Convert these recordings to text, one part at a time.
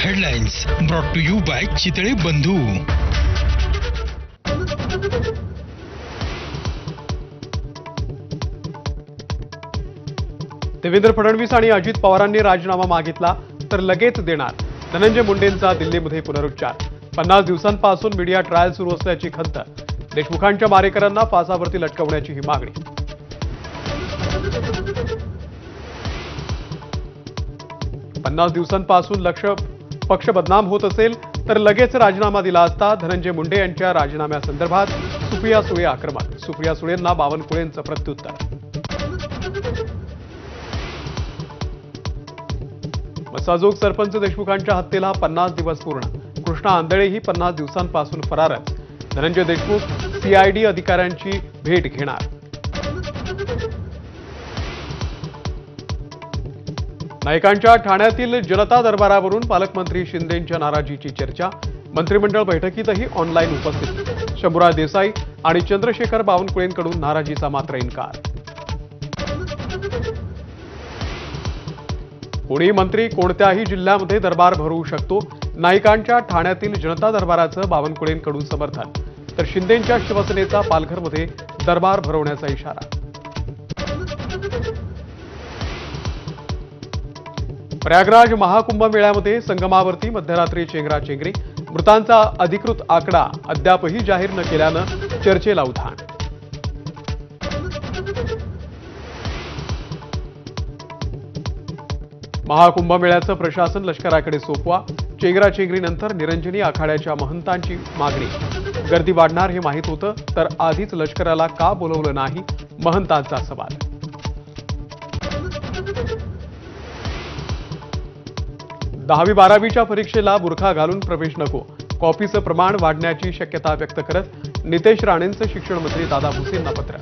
Headlines brought to you by Chitale Bandhu. Devendra Fadnavis आणि अजित पवारांनी राजीनामा मागितला तर लगेच देणार. धनंजय मुंडेंचा दिल्लीमध्ये पुनरुच्चार. 50 दिवसांपासून मीडिया ट्रायल सुरू असल्याची खंत. देशमुखांच्या मारेकरांना फासावरती लटकवण्याची ही मागणी. "50 दिवसांपासून पक्ष बदनाम होत असेल तर लगेच राजीनामा दिला असता." धनंजय मुंडे यांच्या राजीनाम्यासंदर्भात सुप्रिया सुळे आक्रमक. सुप्रिया सुळेंना बावनकुळेंचं प्रत्युत्तर. मसाजोग सरपंच देशमुखांच्या हत्येला 50 दिवस पूर्ण. कृष्णा आंधळेही 50 दिवसांपासून फरारच. धनंजय देशमुख सीआयडी अधिकाऱ्यांची भेट घेणार. नाईकांच्या ठाण्यातील जनता दरबारावरून पालकमंत्री शिंदेंच्या नाराजीची चर्चा. मंत्रिमंडळ बैठकीतही ऑनलाईन उपस्थित. शंभूराज देसाई आणि चंद्रशेखर बावनकुळेंकडून नाराजीचा मात्र इन्कार. कोणी मंत्री कोणत्याही जिल्ह्यामध्ये दरबार भरवू शकतो. नाईकांच्या ठाण्यातील जनता दरबाराचं बावनकुळेंकडून समर्थन, तर शिंदेंच्या शिवसेनेचा पालघरमध्ये दरबार भरवण्याचा इशारा. प्रयागराज महाकुंभ मेळ्यामध्ये संगमावरती मध्यरात्री चेंगराचेंगरी. मृतांचा अधिकृत आकडा अद्यापही जाहीर न केल्यानं चर्चेला उधाण. महाकुंभ मेळ्याचं प्रशासन लष्कराकडे सोपवा. चेंगराचेंगरीनंतर निरंजनी आखाड्याच्या महंतांची मागणी. गर्दी वाढणार हे माहीत होतं तर आधीच लष्कराला का बोलवलं नाही, महंतांचा सवाल. दहावी बारावीच्या परीक्षेला बुरखा घालून प्रवेश नको. कॉपीचं प्रमाण वाढण्याची शक्यता व्यक्त करत नितेश राणेंचं शिक्षण मंत्री दादा भुसेंना पत्र.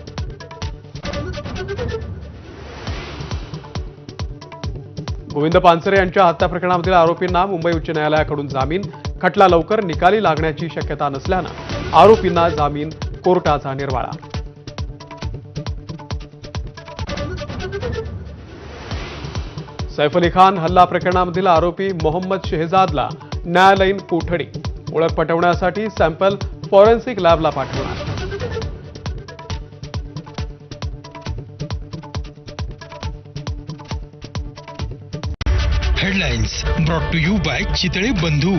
गोविंद पानसरे यांच्या हत्या प्रकरणामधील आरोपींना मुंबई उच्च न्यायालयाकडून जामीन. खटला लवकर निकाली लागण्याची शक्यता नसल्यानं आरोपींना जामीन. कोर्टाचा निर्वाळा. सैफ अली खान हल्ला प्रकरणामधील आरोपी मोहम्मद शेहजादला न्यायालयीन कोठडी. ओळख पटवण्यासाठी सॅम्पल फॉरेन्सिक लॅबला पाठवणार. Headlines brought to you by Chitale बंधू.